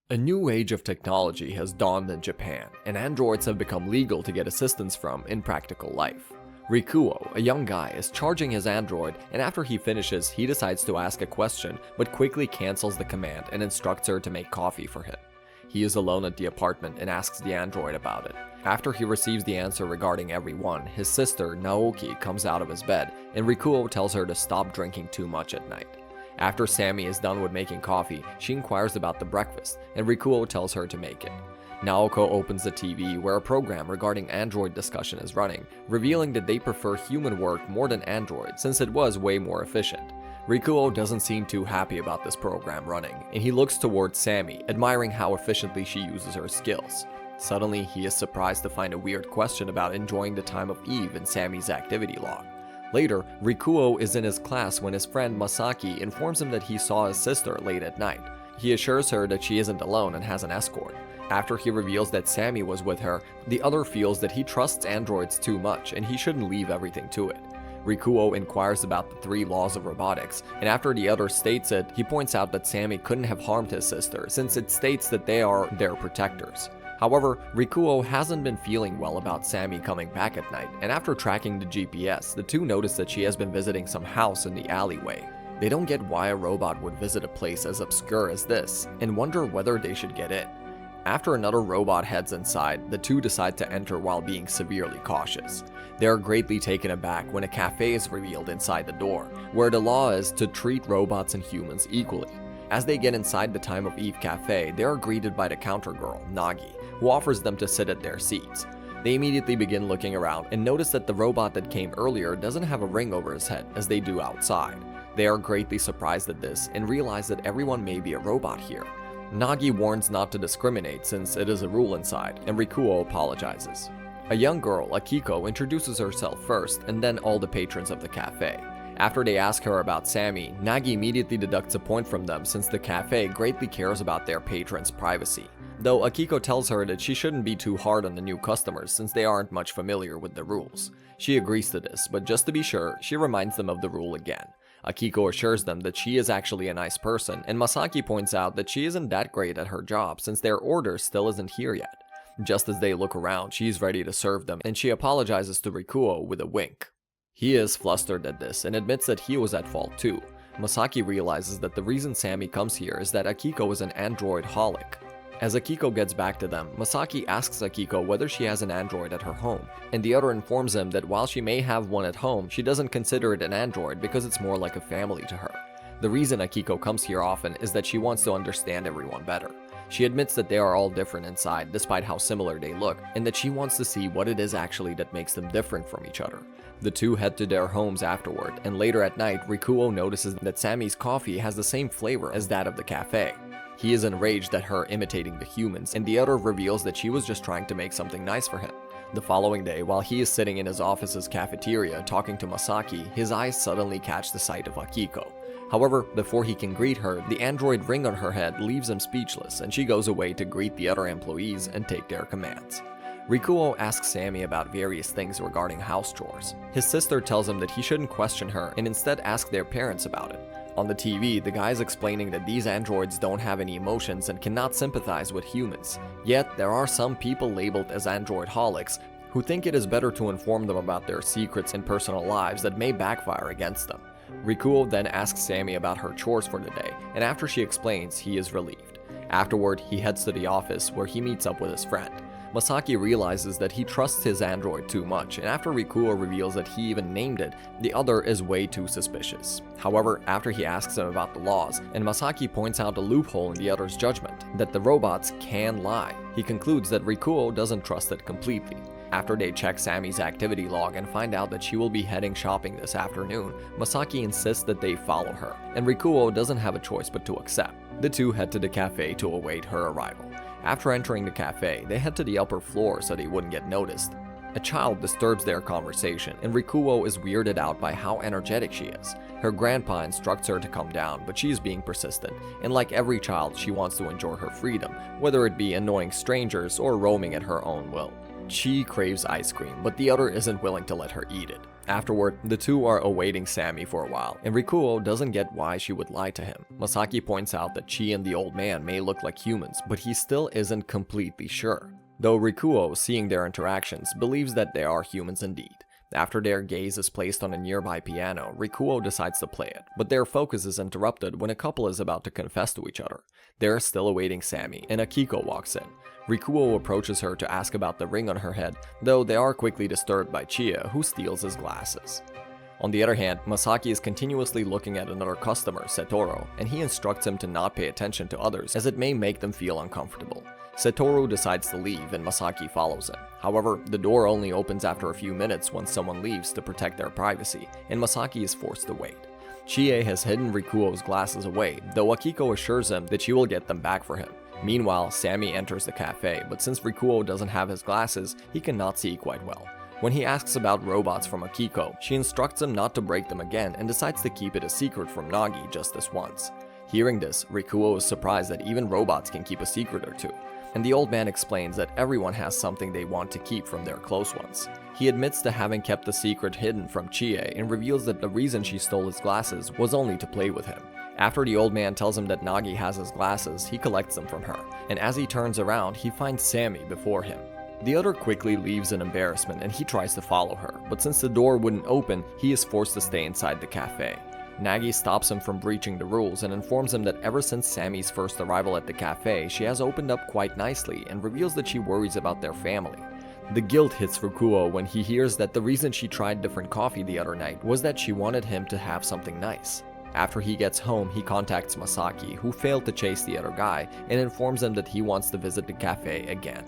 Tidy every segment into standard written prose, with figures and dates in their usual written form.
A new age of technology has dawned in Japan, and androids have become legal to get assistance from in practical life. Rikuo, a young guy, is charging his android, and after he finishes, he decides to ask a question, but quickly cancels the command and instructs her to make coffee for him. He is alone at the apartment and asks the android about it. After he receives the answer regarding everyone, his sister, Naoki, comes out of his bed, and Rikuo tells her to stop drinking too much at night. After Sammy is done with making coffee, she inquires about the breakfast, and Rikuo tells her to make it. Naoko opens the TV where a program regarding android discussion is running, revealing that they prefer human work more than android since it was way more efficient. Rikuo doesn't seem too happy about this program running, and he looks towards Sammy, admiring how efficiently she uses her skills. Suddenly, he is surprised to find a weird question about enjoying the time of Eve in Sammy's activity log. Later, Rikuo is in his class when his friend Masaki informs him that he saw his sister late at night. He assures her that she isn't alone and has an escort. After he reveals that Sammy was with her, the other feels that he trusts androids too much and he shouldn't leave everything to it. Rikuo inquires about the 3 laws of robotics, and after the other states it, he points out that Sammy couldn't have harmed his sister since it states that they are their protectors. However, Rikuo hasn't been feeling well about Sammy coming back at night, and after tracking the GPS, the two notice that she has been visiting some house in the alleyway. They don't get why a robot would visit a place as obscure as this, and wonder whether they should get in. After another robot heads inside, the two decide to enter while being severely cautious. They are greatly taken aback when a cafe is revealed inside the door, where the law is to treat robots and humans equally. As they get inside the Time of Eve cafe, they are greeted by the counter girl, Nagi, who offers them to sit at their seats. They immediately begin looking around and notice that the robot that came earlier doesn't have a ring over his head as they do outside. They are greatly surprised at this and realize that everyone may be a robot here. Nagi warns not to discriminate since it is a rule inside, and Rikuo apologizes. A young girl, Akiko, introduces herself first and then all the patrons of the cafe. After they ask her about Sammy, Nagi immediately deducts a point from them since the cafe greatly cares about their patrons' privacy. Though Akiko tells her that she shouldn't be too hard on the new customers since they aren't much familiar with the rules. She agrees to this, but just to be sure, she reminds them of the rule again. Akiko assures them that she is actually a nice person, and Masaki points out that she isn't that great at her job since their order still isn't here yet. Just as they look around, she's ready to serve them, and she apologizes to Rikuo with a wink. He is flustered at this and admits that he was at fault too. Masaki realizes that the reason Sammy comes here is that Akiko is an android-holic. As Akiko gets back to them, Masaki asks Akiko whether she has an android at her home, and the other informs him that while she may have one at home, she doesn't consider it an android because it's more like a family to her. The reason Akiko comes here often is that she wants to understand everyone better. She admits that they are all different inside despite how similar they look, and that she wants to see what it is actually that makes them different from each other. The two head to their homes afterward, and later at night, Rikuo notices that Sammy's coffee has the same flavor as that of the cafe. He is enraged at her imitating the humans, and the other reveals that she was just trying to make something nice for him. The following day, while he is sitting in his office's cafeteria talking to Masaki, his eyes suddenly catch the sight of Akiko. However, before he can greet her, the android ring on her head leaves him speechless, and she goes away to greet the other employees and take their commands. Rikuo asks Sammy about various things regarding house chores. His sister tells him that he shouldn't question her and instead ask their parents about it. On the TV, the guy is explaining that these androids don't have any emotions and cannot sympathize with humans. Yet, there are some people labeled as android-holics who think it is better to inform them about their secrets and personal lives that may backfire against them. Rikuo then asks Sammy about her chores for the day, and after she explains, he is relieved. Afterward, he heads to the office where he meets up with his friend. Masaki realizes that he trusts his android too much, and after Rikuo reveals that he even named it, the other is way too suspicious. However, after he asks him about the laws, and Masaki points out a loophole in the other's judgment, that the robots can lie, he concludes that Rikuo doesn't trust it completely. After they check Sammy's activity log and find out that she will be heading shopping this afternoon, Masaki insists that they follow her, and Rikuo doesn't have a choice but to accept. The two head to the cafe to await her arrival. After entering the cafe, they head to the upper floor so they wouldn't get noticed. A child disturbs their conversation, and Rikuo is weirded out by how energetic she is. Her grandpa instructs her to come down, but she is being persistent, and like every child, she wants to enjoy her freedom, whether it be annoying strangers or roaming at her own will. She craves ice cream, but the other isn't willing to let her eat it. Afterward, the two are awaiting Sammy for a while, and Rikuo doesn't get why she would lie to him. Masaki points out that she and the old man may look like humans, but he still isn't completely sure. Though Rikuo, seeing their interactions, believes that they are humans indeed. After their gaze is placed on a nearby piano, Rikuo decides to play it, but their focus is interrupted when a couple is about to confess to each other. They're still awaiting Sammy, and Akiko walks in. Rikuo approaches her to ask about the ring on her head, though they are quickly disturbed by Chie, who steals his glasses. On the other hand, Masaki is continuously looking at another customer, Setoru, and he instructs him to not pay attention to others as it may make them feel uncomfortable. Setoru decides to leave and Masaki follows him. However, the door only opens after a few minutes once someone leaves to protect their privacy, and Masaki is forced to wait. Chie has hidden Rikuo's glasses away, though Akiko assures him that she will get them back for him. Meanwhile, Sammy enters the cafe, but since Rikuo doesn't have his glasses, he cannot see quite well. When he asks about robots from Akiko, she instructs him not to break them again and decides to keep it a secret from Nagi just this once. Hearing this, Rikuo is surprised that even robots can keep a secret or two, and the old man explains that everyone has something they want to keep from their close ones. He admits to having kept the secret hidden from Chie and reveals that the reason she stole his glasses was only to play with him. After the old man tells him that Nagi has his glasses, he collects them from her, and as he turns around, he finds Sammy before him. The other quickly leaves in embarrassment and he tries to follow her, but since the door wouldn't open, he is forced to stay inside the cafe. Nagi stops him from breaching the rules and informs him that ever since Sammy's first arrival at the cafe, she has opened up quite nicely and reveals that she worries about their family. The guilt hits Rikuo when he hears that the reason she tried different coffee the other night was that she wanted him to have something nice. After he gets home, he contacts Masaki, who failed to chase the other guy, and informs him that he wants to visit the cafe again.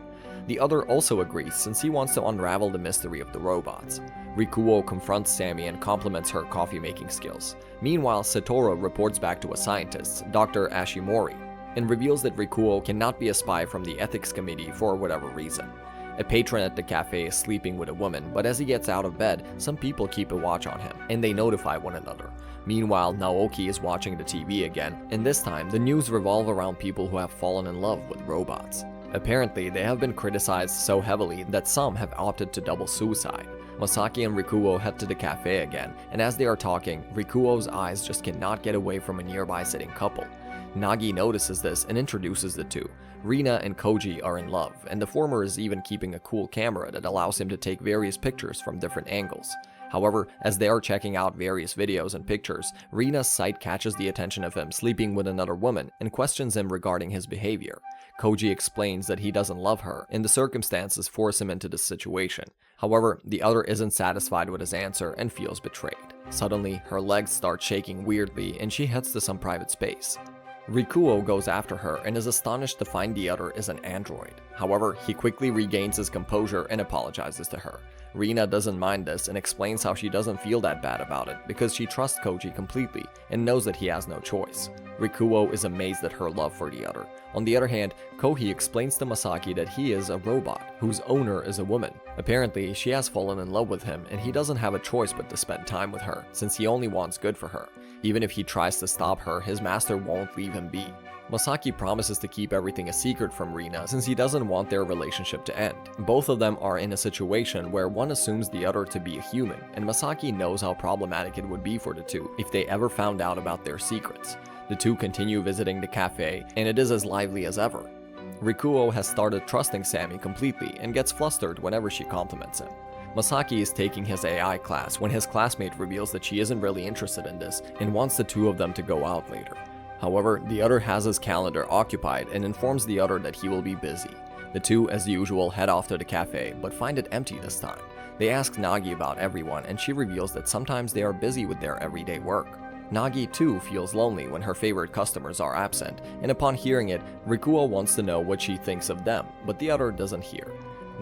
The other also agrees since he wants to unravel the mystery of the robots. Rikuo confronts Sammy and compliments her coffee-making skills. Meanwhile, Setoru reports back to a scientist, Dr. Ashimori, and reveals that Rikuo cannot be a spy from the ethics committee for whatever reason. A patron at the cafe is sleeping with a woman, but as he gets out of bed, some people keep a watch on him, and they notify one another. Meanwhile, Naoki is watching the TV again, and this time, the news revolve around people who have fallen in love with robots. Apparently, they have been criticized so heavily that some have opted to double suicide. Masaki and Rikuo head to the cafe again, and as they are talking, Rikuo's eyes just cannot get away from a nearby sitting couple. Nagi notices this and introduces the two. Rina and Koji are in love, and the former is even keeping a cool camera that allows him to take various pictures from different angles. However, as they are checking out various videos and pictures, Rina's sight catches the attention of him sleeping with another woman and questions him regarding his behavior. Koji explains that he doesn't love her, and the circumstances force him into this situation. However, the other isn't satisfied with his answer and feels betrayed. Suddenly, her legs start shaking weirdly and she heads to some private space. Rikuo goes after her and is astonished to find the other is an android. However, he quickly regains his composure and apologizes to her. Rina doesn't mind this and explains how she doesn't feel that bad about it because she trusts Koji completely and knows that he has no choice. Rikuo is amazed at her love for the other. On the other hand, Kohi explains to Masaki that he is a robot, whose owner is a woman. Apparently, she has fallen in love with him and he doesn't have a choice but to spend time with her, since he only wants good for her. Even if he tries to stop her, his master won't leave him be. Masaki promises to keep everything a secret from Rina since he doesn't want their relationship to end. Both of them are in a situation where one assumes the other to be a human, and Masaki knows how problematic it would be for the two if they ever found out about their secrets. The two continue visiting the cafe, and it is as lively as ever. Rikuo has started trusting Sammy completely and gets flustered whenever she compliments him. Masaki is taking his AI class when his classmate reveals that she isn't really interested in this and wants the two of them to go out later. However, the other has his calendar occupied and informs the other that he will be busy. The two, as usual, head off to the cafe, but find it empty this time. They ask Nagi about everyone, and she reveals that sometimes they are busy with their everyday work. Nagi too feels lonely when her favorite customers are absent, and upon hearing it, Rikuo wants to know what she thinks of them, but the other doesn't hear.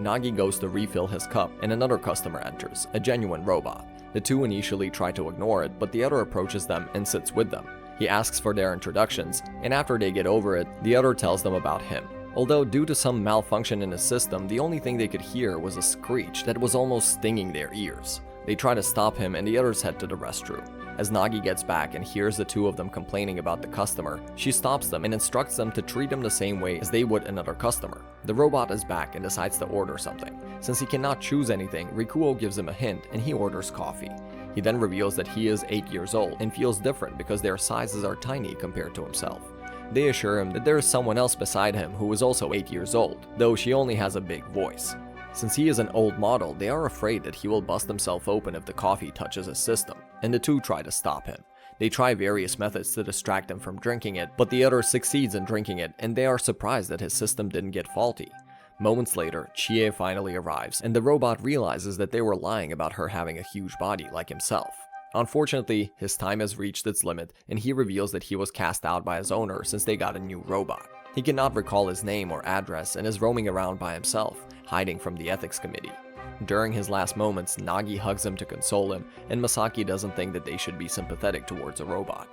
Nagi goes to refill his cup, and another customer enters, a genuine robot. The two initially try to ignore it, but the other approaches them and sits with them. He asks for their introductions, and after they get over it, the other tells them about him. Although due to some malfunction in his system, the only thing they could hear was a screech that was almost stinging their ears. They try to stop him and the others head to the restroom. As Nagi gets back and hears the two of them complaining about the customer, she stops them and instructs them to treat him the same way as they would another customer. The robot is back and decides to order something. Since he cannot choose anything, Rikuo gives him a hint and he orders coffee. He then reveals that he is 8 years old and feels different because their sizes are tiny compared to himself. They assure him that there is someone else beside him who is also 8 years old, though she only has a big voice. Since he is an old model, they are afraid that he will bust himself open if the coffee touches his system, and the two try to stop him. They try various methods to distract him from drinking it, but the other succeeds in drinking it, and they are surprised that his system didn't get faulty. Moments later, Chie finally arrives, and the robot realizes that they were lying about her having a huge body like himself. Unfortunately, his time has reached its limit, and he reveals that he was cast out by his owner since they got a new robot. He cannot recall his name or address and is roaming around by himself, hiding from the ethics committee. During his last moments, Nagi hugs him to console him, and Masaki doesn't think that they should be sympathetic towards a robot.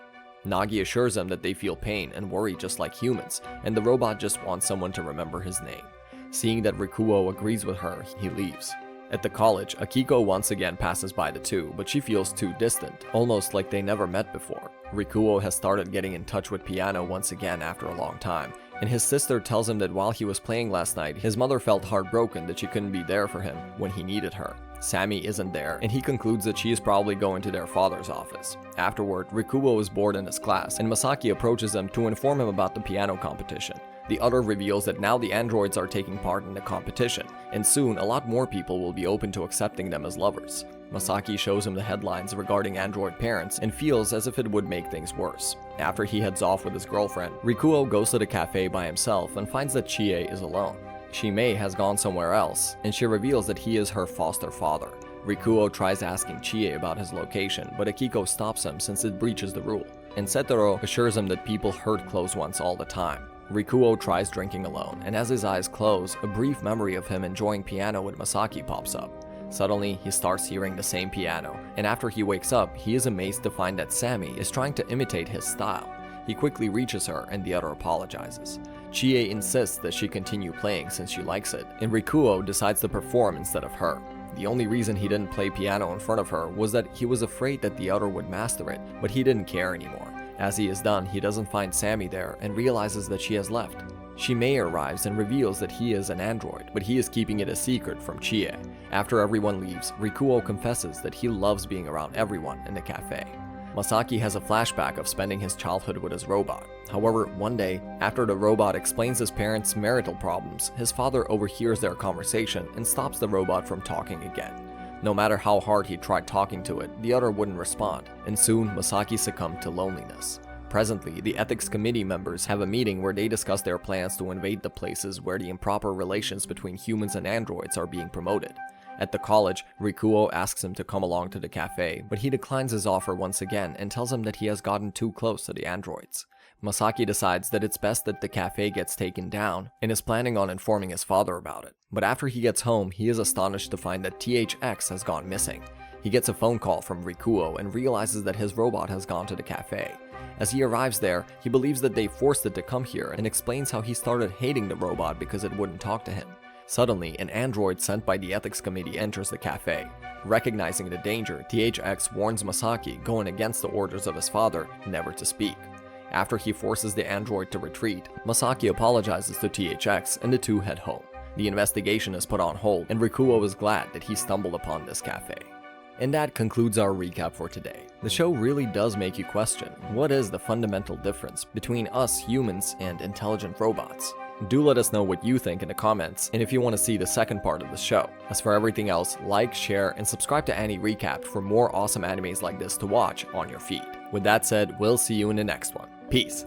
Nagi assures them that they feel pain and worry just like humans, and the robot just wants someone to remember his name. Seeing that Rikuo agrees with her, he leaves. At the college, Akiko once again passes by the two, but she feels too distant, almost like they never met before. Rikuo has started getting in touch with piano once again after a long time, and his sister tells him that while he was playing last night, his mother felt heartbroken that she couldn't be there for him when he needed her. Sammy isn't there, and he concludes that she is probably going to their father's office. Afterward, Rikuo is bored in his class, and Masaki approaches him to inform him about the piano competition. The other reveals that now the androids are taking part in the competition, and soon a lot more people will be open to accepting them as lovers. Masaki shows him the headlines regarding android parents and feels as if it would make things worse. After he heads off with his girlfriend, Rikuo goes to the cafe by himself and finds that Chie is alone. Shimei has gone somewhere else, and she reveals that he is her foster father. Rikuo tries asking Chie about his location, but Akiko stops him since it breaches the rule, and Setoro assures him that people hurt close ones all the time. Rikuo tries drinking alone, and as his eyes close, a brief memory of him enjoying piano with Masaki pops up. Suddenly, he starts hearing the same piano, and after he wakes up, he is amazed to find that Sammy is trying to imitate his style. He quickly reaches her, and the other apologizes. Chie insists that she continue playing since she likes it, and Rikuo decides to perform instead of her. The only reason he didn't play piano in front of her was that he was afraid that the other would master it, but he didn't care anymore. As he is done, he doesn't find Sammy there and realizes that she has left. Shimei arrives and reveals that he is an android, but he is keeping it a secret from Chie. After everyone leaves, Rikuo confesses that he loves being around everyone in the cafe. Masaki has a flashback of spending his childhood with his robot. However, one day, after the robot explains his parents' marital problems, his father overhears their conversation and stops the robot from talking again. No matter how hard he tried talking to it, the other wouldn't respond, and soon Masaki succumbed to loneliness. Presently, the ethics committee members have a meeting where they discuss their plans to invade the places where the improper relations between humans and androids are being promoted. At the college, Rikuo asks him to come along to the cafe, but he declines his offer once again and tells him that he has gotten too close to the androids. Masaki decides that it's best that the cafe gets taken down and is planning on informing his father about it. But after he gets home, he is astonished to find that THX has gone missing. He gets a phone call from Rikuo and realizes that his robot has gone to the cafe. As he arrives there, he believes that they forced it to come here and explains how he started hating the robot because it wouldn't talk to him. Suddenly, an android sent by the ethics committee enters the cafe. Recognizing the danger, THX warns Masaki, going against the orders of his father, never to speak. After he forces the android to retreat, Masaki apologizes to THX and the two head home. The investigation is put on hold, and Rikuo is glad that he stumbled upon this cafe. And that concludes our recap for today. The show really does make you question, what is the fundamental difference between us humans and intelligent robots? Do let us know what you think in the comments, and if you want to see the second part of the show. As for everything else, like, share, and subscribe to Annie Recap for more awesome animes like this to watch on your feed. With that said, we'll see you in the next one. Peace.